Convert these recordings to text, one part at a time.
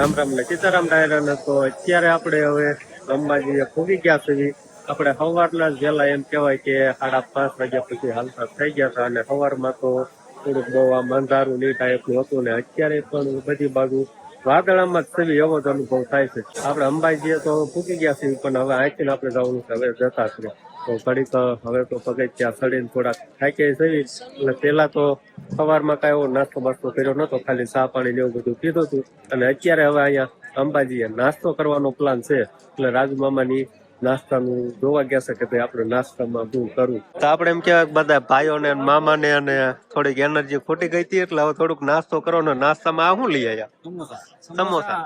રામ રામ ને સીતારામ ડાયરા. તો અત્યારે આપણે હવે અંબાજી પૂગી ગયા છે. આપણે સવારના જ વહેલા એમ કહેવાય કે 5:30 વાગ્યા પછી હાલતા થઈ ગયા હતા, અને સવારમાં તો થોડુંક બહુ આમ અંધારું ની ટાઈપનું હતું, ને અત્યારે પણ બધી બાજુ વાદળામાં જ સેવી એવો જ અનુભવ થાય છે. આપણે અંબાજીએ તો પૂગી ગયા છીએ, પણ હવે અહીંથી આપણે જવાનું છે, હવે જતા છીએ. તો ઘડીક હવે તો પગથિયાં ચડીને થોડાક થાકી સેવી, એટલે પેલા તો સવારમાં કાંઈ એવો નાસ્તો બાસ્તો કર્યો નતો, ખાલી ચા પાણી ને એવું બધું પીધું હતું. અને અત્યારે હવે અહીંયા અંબાજીએ નાસ્તો કરવાનો પ્લાન છે, એટલે રાજુ મામાની નાસ્તાનું જોવા ગયા છે કે ભાઈ આપણે નાસ્તામાં શું કરવું. તો આપણે એમ કહેવાય બધા ભાઈઓને મામાને અને થોડીક એનર્જી ખોટી ગઈ હતી, એટલે હવે થોડુંક નાસ્તો કરવાનો. નાસ્તામાં આ શું લઈ આવ્યા? સમોસા.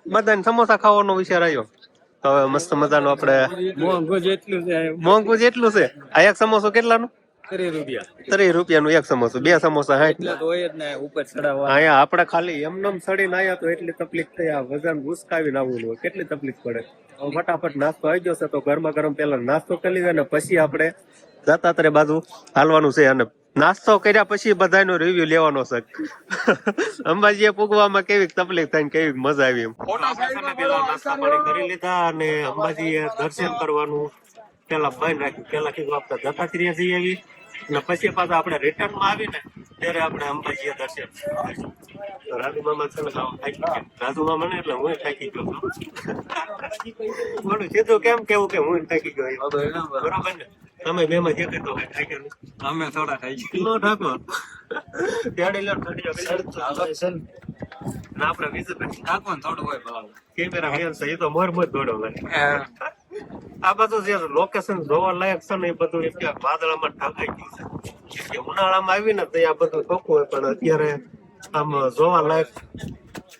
બધાને સમોસા ખાવાનો વિચાર આવ્યો. તો હવે મસ્ત મજાનું આપણે મોંઘું જેટલું છે. આ એક સમોસો કેટલાનું? 30 રૂપિયાનું એક સમોસું. 2 સમોસા 60. અહીંયા આપણે ખાલી એમનેમ સડીને આવ્યા તો એટલી તકલીફ થઈ. આ વજન ઉસકાવીને આવવું હોય કેટલી તકલીફ પડે. ફટાફટ નાસ્તો આવી ગયો છે, તો ગરમા ગરમ પેલા નાસ્તો કરી લીધો, અને પછી આપણે દત્તાત્રેય બાજુ હાલવાનું છે. અને નાસ્તો કર્યા પછી બધાનો રિવ્યુ લેવાનો છે. અંબાજીએ પૂગવામાં કેવી તકલીફ થાય ને કેવી મજા આવી. એમ નાસ્તા પાણી કરી લીધા, અને અંબાજીએ દર્શન કરવાનું પેલા બંધ રાખ્યું. પેલા કીધું આપણે દત્તાત્રેય જઈ આવી, અને પછી પાછા આપણે રિટર્નમાં આવીને ત્યારે આપણે અંબાજીએ દર્શન. રાજુ મામા છે ને થાકી ગયા. રાજુ મામા ને એટલે હું થાકી ગયો. બોલું સીધું કેમ કેવું કે હું થાકી ગયો, બરોબર ને? તમે બે માં જે તો અમે થોડા થાકી ગયા. ઠાકો ત્યારે લો આપડે બીજું ઠાકો ને થોડું હોય કેમેરા મેન છે, એ તો મોર મોર દોડો લાગે. આ બધું જે લોકેશન જોવા લાયક છે ને, એ બધું વાદળામાં ઢાંકાઈ ગયું છે. ઉનાળામાં આવી ને તો આ બધું ચોખ્ખું હોય, પણ અત્યારે આમ જોવા લાયક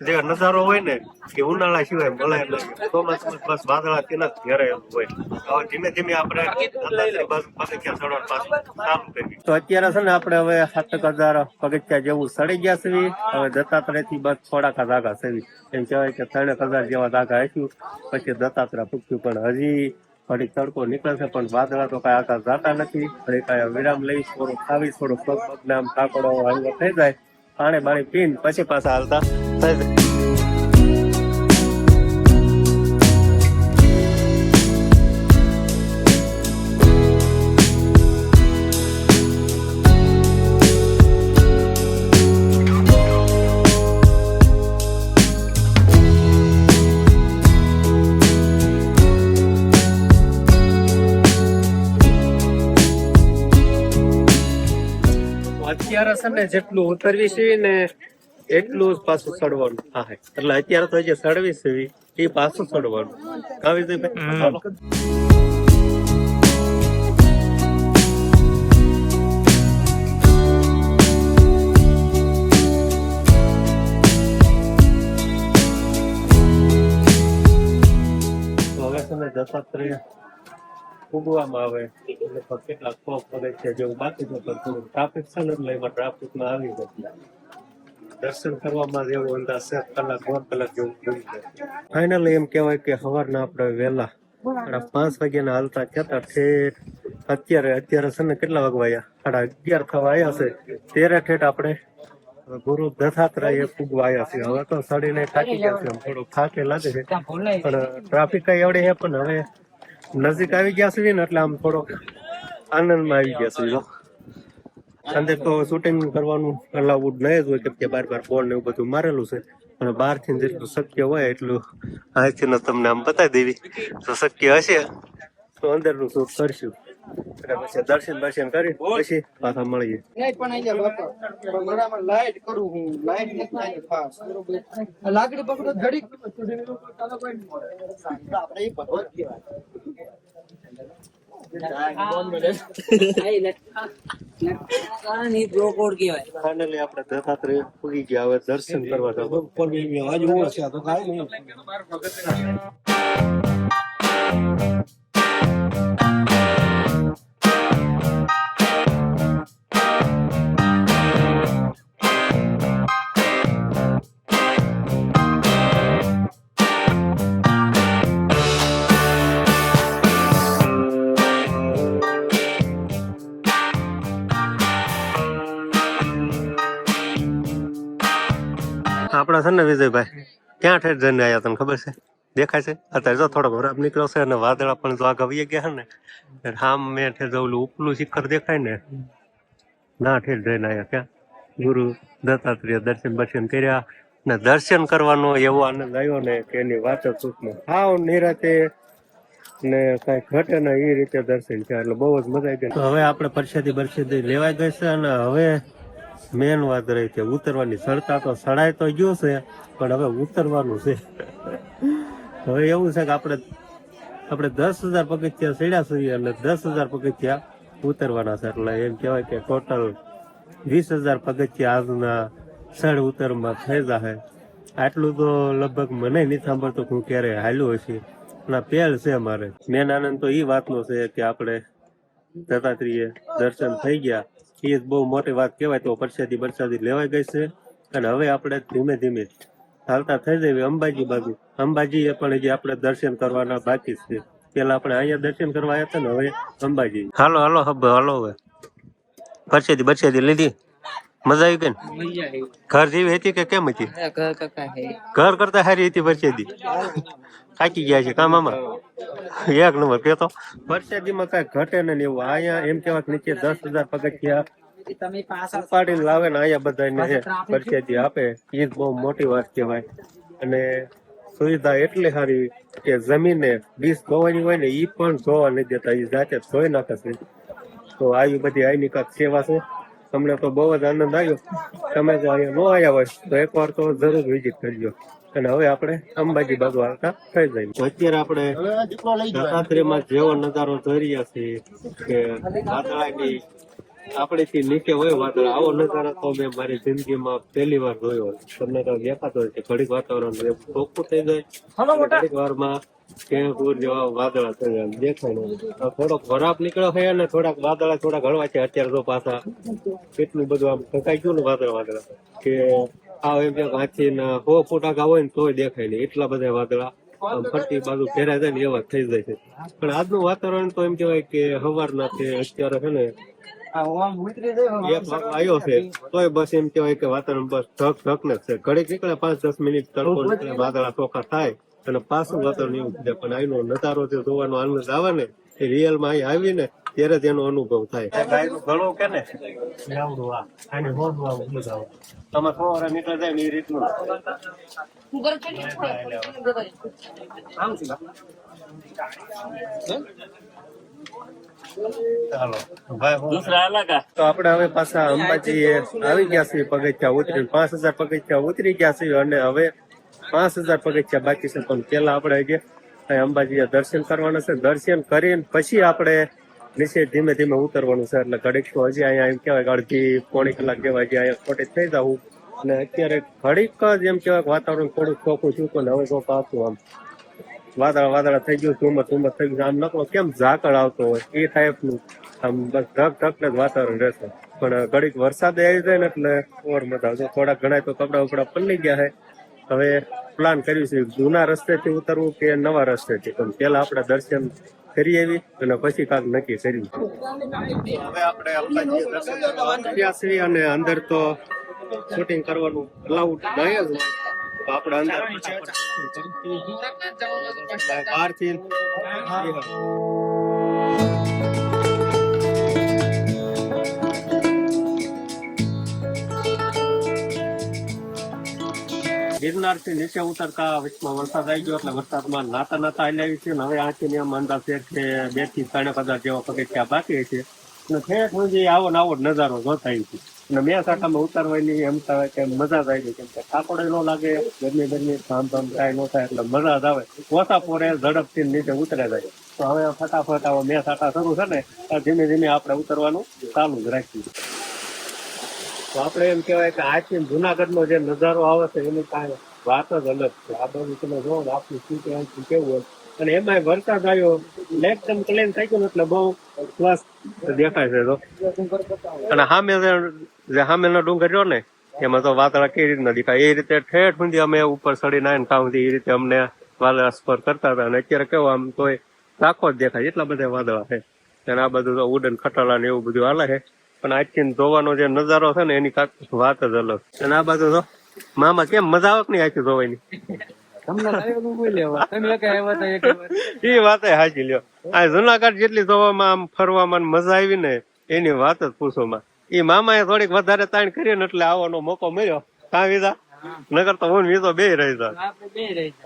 જે નજારો હોય ને એ ઉનાળા સિવાય મળે નહીં. ચોમાસામાં બસ વાદળા તેના જ ઘેરાયેલું હોય. હવે ધીમે ધીમે આપણે પગથિયા ચડવાનું પાછું ચાલુ કરીએ. તો અત્યારે છે ને આપણે હવે 7,000 પગથિયા જેવું ચડી ગયા છે. હવે દત્તાત્રેય થી બસ થોડાક જાગા છે, એમ કહેવાય કે 3,000 જેવા જાગા હસ્યું પછી દત્તાત્રેય પૂછ્યું. પણ હજી ઘડીક તડકો નીકળશે, પણ વાદળા તો કઈ આકાશ જાતા નથી. ઘડીક વિરામ લઈ થોડું ખાવી, થોડું પગ પગને આમ કાકડો હલવો થઈ જાય, પાણી બાણી પીને પછી પાછા હાલતા થઈ જાય. અત્યારે છે ને જેટલું ઉતરવી છે ને એટલું જ પાછું ચડવાનું થાય. એટલે અત્યારે તો જે ચડવી છે એ પાછું ચડવાનું આવી જાય. હવે છે ને દત્તાત્રેય ઉગવામાં આવે એટલે કેટલાક પગથિયા જેવું બાકી છે, પણ થોડું ટ્રાફિક છે ને એટલે એમાં ટ્રાફિકમાં આવી જાય. દર્શન કરવામાં જેવો અંદાજ 7 કલાક 1 કલાક જેવું થઈ જાય. ફાઇનલી એમ કહેવાય કે સવારના આપણે વહેલા 5 વાગ્યાના હાલતા થતા અત્યારે છે ને કેટલા વાગવા આવ્યા? 11:30 થવા આવ્યા છે. ત્યારે ઠેઠ આપણે ગુરુ દત્તાત્રેય પૂગવા આવ્યા છે. હવે તો સડીને થાકી ગયા છે, થોડું થાકે લાગે છે, પણ ટ્રાફિક કઈ એવડે છે. પણ હવે નજીક આવી ગયા છે ને એટલે આમ થોડોક આનંદમાં આવી ગયા છે. અંદર તો શૂટિંગ કરવાનું અલાઉડ નહીં જ હોય, કેમ કે બાર બોર્ડ ને એવું બધું મારેલું છે. અને બહારથી જેટલું શક્ય હોય એટલું અહીંથી તમને આમ બતાવી દેવી. તો શક્ય હશે તો અંદરનું શૂટ કરશું, પછી દર્શન કરી પછી પાછા મળીએ. લાકડી પકડો ઘડી ફાઇનલી આપણે દત્તાત્રેય પૂગી ગયા. હવે દર્શન કરવા આપણા છે ને વિજયભાઈ ક્યાં ઠેર જઈને આવ્યા તને ખબર છે? દેખાય છે અત્યારે જો થોડોક વરાપ નીકળ્યો છે અને વાદળા પણ જો આગળ વહી ગયા છે ને આમ મેં ઠેર જો ઓલું ઉપલું શિખર દેખાય ને ના ઠેર જઈને આવ્યા. ક્યાં ગુરુ દત્તાત્રેય દર્શન કર્યા ને દર્શન કરવાનો એવો આનંદ આવ્યો ને કે એની વાત જ સૂચનો. હાવ નિરાતે ને કઈ ઘટે ને એ રીતે દર્શન છે એટલે બહુ જ મજા આવી ગઈ. હવે આપણે પરસાદી લેવાઈ ગઈ છે અને હવે મેન વાત રહી છે ઉતરવાની. સડતા તો સડાય તો ગયું છે પણ હવે ઉતરવાનું છે. હવે એવું છે કે આપણે 10,000 પગથિયા ચડ્યા છીએ અને 10,000 પગથિયા ઉતરવાના છે એટલે એમ કહેવાય કે ટોટલ 20,000 પગથિયા આજના ચડ ઉતરમાં થઈ જાય. આટલું તો લગભગ મને નહીં સાંભળતો હું ક્યારે હાલ્યું હશે ના પહેલ છે મારે. મેન આનંદ તો એ વાતનો છે કે આપણે દત્તાત્રેય દર્શન થઈ ગયા એ જ બહુ મોટી વાત કહેવાય. તો પરસાદી લેવાઈ ગઈ છે અને હવે આપણે ધીમે ધીમે ચાલતા થઈ જઈએ અંબાજી બાજુ. અંબાજી પણ હજી આપણે દર્શન કરવાના બાકી છે. પેલા આપણે અહીંયા દર્શન કરવા આવ્યા હતા ને હવે અંબાજી. હાલો હવે પરસાદી લીધી. મજા આવી ગઈ ને? ઘર જેવી હતી કે કેમ હતી? ઘર કરતા સારી હતી પરસાદી. થાકી ગયા છે કામ આમાં એક નંબર કેતો. પરસાદીમાં કઈ ઘટે ને એવું. અહીંયા એમ કેવા નીચે 10,000 પગથિયા ઉપાડીને લાવે ને અહીંયા બધાને પરસાદી આપે એ જ બહુ મોટી વાત કહેવાય. અને સુવિધા એટલી સારી કે જમીને ડીશ ધોવાની હોય ને એ પણ ધોવા નથી દેતા, એ જાતે ધોઈ નાખે છે. તો આવી બધી આની કાંક સેવા છે. તમને તો બહુ જ આનંદ આવ્યો. તમે જો અહીંયા ન આવ્યા હોય તો એકવાર તો જરૂર વિઝિટ કરજો. અને હવે આપણે અંબાજી બાજુ આવતા થઈ જાય. અત્યારે આપણે દત્તાત્રેયમાં જેવો નજારો જોઈ રહ્યા છીએ કે વાદળાની આપણેથી નીચે હોય વાદળા, આવો નજારો તો મેં મારી જિંદગીમાં પહેલી વાર જોયો. તમને તો દેખાતો હોય છે ઘડીક વાતાવરણ ચોખ્ખું થઈ જાય, ઘડીક વારમાં કેપુર જેવા વાદળા થઈ જાય દેખાય ને. થોડોક વરાપ નીકળ્યો છે ને થોડાક વાદળા થોડાક હળવા છે. અત્યારે તો પાછા કેટલું બધું આમ ઠકાઈ ગયું ને વાદળા કે આ એમ કે વાંચી ને 100 ફૂટ આગા હોય ને તોય દેખાય નહીં એટલા બધા વાદળા ફરતી બાજુ ફેરાય જાય ને એવા થઈ જાય છે. પણ આજનું વાતાવરણ તો એમ કેવાય કે સવારના છે અત્યારે છે ને આવ્યો છે તોય બસ એમ કેવાય કે વાતાવરણ બસ ઢક ને છે. ઘડીક નીકળે 5-10 મિનિટ તડકો નીકળે વાદળા ચોખ્ખા થાય અને પાછું વાતાવરણ એવું છે. પણ અહીંનો નજારો જે જોવાનો આનંદ આવે ને એ રિયલ માં અહીં આવીને ત્યારે જ એનો અનુભવ થાય. ઘણું કે ને તમે સવારે નીકળે જાય ને એ રીતનું તો આપણે હવે પાછા અંબાજી આવી ગયા છીએ. પગથિયા ઉતરી 5,000 પગથિયા ઉતરી ગયા છીએ અને હવે 5,000 પગથિયા બાકી છે. પણ પેલા આપણે હજી અંબાજી દર્શન કરવાના છે. દર્શન કરીને પછી આપણે નીચે ધીમે ધીમે ઉતરવાનું છે. એટલે ઘડીક તો હજી અહીંયા એમ કહેવાય અડધી પોણી કલાક જેવા હજી અહીંયા ખોટી થઈ જવું. અને અત્યારે ઘડીક જ એમ કહેવાય વાતાવરણ થોડુંક ચોખ્ખું થયું ને હવે તો પાછું આમ વાદળા થઈ ગયું, ધુમ્મસ થઈ ગયું. આમ નકલો કેમ ઝાકળ આવતો હોય એ ટાઈપનું આમ બસ ઢક જ વાતાવરણ રહેશે. પણ ઘડીક વરસાદ આવી જાય ને એટલે ઓર મજા આવશે. થોડાક ઘણા તો કપડા ઉપડા પલળી ગયા છે. હવે પ્લાન કર્યું છે જૂના રસ્તેથી ઉતરવું કે નવા રસ્તેથી. પણ પેલા આપણે દર્શન કરી આવી અને પછી કાંક નક્કી કર્યું. હવે આપણે અંબાજી દર્શન કરવા ગયા છીએ અને અંદર તો શૂટિંગ કરવાનું અલાઉડ નહીં જ હોય. તો આપણે અંદર બહારથી ગિરનાર થી નીચે ઉતરતા વચમાં વરસાદ આવી ગયો એટલે વરસાદમાં નાતા આવી છે. હવે આથી આમ અંદાજ છે કે 2 થી 3,000 જેવા પગથિયા બાકી છે. અને ઠેઠ સુધી આવો નવો નજારો જોતા છે. અને મેં સાટામાં ઉતારવાની એમ થાય કે મજા જ આવી. કેમ કે થાકોડે ન લાગે, ગરમી ધામ કાંઈ ન થાય એટલે મજા જ આવે. ઓછા પોરે ઝડપથી નીચે ઉતરે જાય. તો હવે ફટાફટ આવો મેં સાટા શરૂ છે ને ધીમે ધીમે આપણે ઉતરવાનું ચાલુ જ રાખીએ. તો આપણે એમ કહેવાય કે આજથી જુનાગઢનો જે નજારો આવે છે એની કાંઈ વાત જ અલગ છે. આ બધું તમે જોવો ને આપણું શું કેવું હોય. અને એમાંય વરસાદ આવ્યો એકદમ ક્લીન થઈ ગયું એટલે બહુ પ્લસ દેખાય છે. તો અને સામેનો ડુંગર રહ્યો ને એમાં તો વાદળા કેવી રીતના દેખાય એ રીતે ઠેઠ સુધી અમે ઉપર ચડીને આવીને કામ સુધી એ રીતે અમને વાદળા સ્પર કરતા હતા. અને અત્યારે કેવું આમ તોય રાખો જ દેખાય એટલા બધા વાદળા છે. અને આ બધું તો ઉડન ખટાલા ને એવું બધું હાલે છે. પણ આજથી જોવાનો જે નજારો છે ને એની કાંક વાત જ અલગ. અને આ બાજુ તો મામા કેમ મજા આવે કે નહીં આખી જોવાની? એ વાત હાચી લ્યો. આ જુનાગઢ જેટલી જોવામાં આમ ફરવામાં મજા આવી ને એની વાત જ પૂછોમાં. એ મામાએ થોડીક વધારે તાણ કરી ને એટલે આવવાનો મોકો મળ્યો. કાં વિધા નગર તો હું વિધો બે રહી જાય.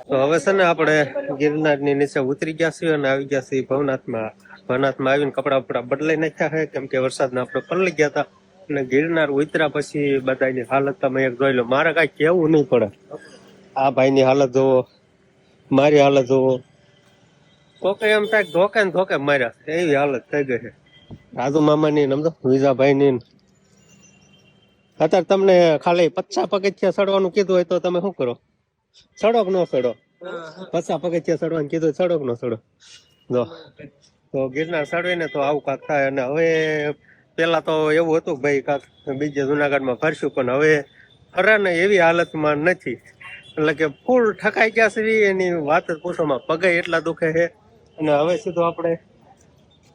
તો હવે છે ને આપણે ગિરનાર ની નીચે ઉતરી ગયા છીએ અને આવી ગયા છીએ ભવનાથમાં. ભવનાથમાં આવીને કપડા બપડા બદલાઈ નાખ્યા છે કેમ કે વરસાદના આપણે પલળી ગયા હતા. અને ગિરનાર ઉતર્યા પછી બધાની હાલત તમે એક જોઈ લો. મારે કઈ કેવું નહીં પડે. આ ભાઈની હાલત જોવો, મારી હાલત જોવો. કોકે એમ થાય ધોકે ને ધોકે માર્યા એવી હાલત થઈ ગઈ છે. રાજુ મામાની સમજો, વિજાભાઈની. અત્યારે તમને ખાલી 50 પગથિયા ચડવાનું કીધું હોય તો તમે શું કરો? ચડો કે ન ચડો? 50 પગથિયા ચડવાનું કીધું ચડો કે ન ચડો? જો તો ગિરનાર ચડવીને તો આવું કાંક થાય. અને હવે પેલા તો એવું હતું ભાઈ કાંક બીજે જુનાગઢમાં ફરશું, પણ હવે ફરે ને એવી હાલતમાં નથી. એટલે કે ફૂલ ઠકાઈ ગયા છે એની વાત જ પૂછોમાં. પગે એટલા દુખે છે. અને હવે સીધું આપણે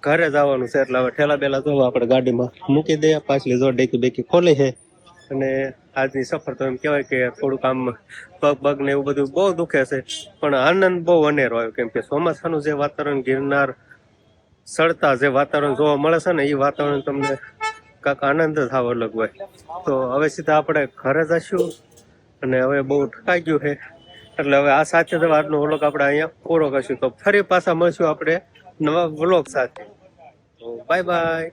ઘરે જવાનું છે એટલે હવે ઠેલા બેલા જોવા આપણે ગાડીમાં મૂકી દે. પાછલી જો ડેકી બેકી ખોલી છે. અને આજની સફર તો એમ કહેવાય કે થોડુંક આમ પગ ને એવું બધું બહુ દુખે છે, પણ આનંદ બહુ અનેરો આવ્યો. કેમ કે ચોમાસાનું જે વાતાવરણ, ગિરનાર સડતા જે વાતાવરણ જોવા મળે છે ને એ વાતાવરણ તમને કાંક આનંદ જ આવ અલગ હોય. તો હવે સીધા આપણે ઘરે જશું. અને હવે બહુ ઠકાઈ ગયું છે એટલે હવે આ સાથે જ આજનો વ્લોગ આપણે અહીંયા પૂરો કરશું. તો ફરી પાછા મળશું આપણે નવા વ્લોગ સાથે. તો બાય બાય.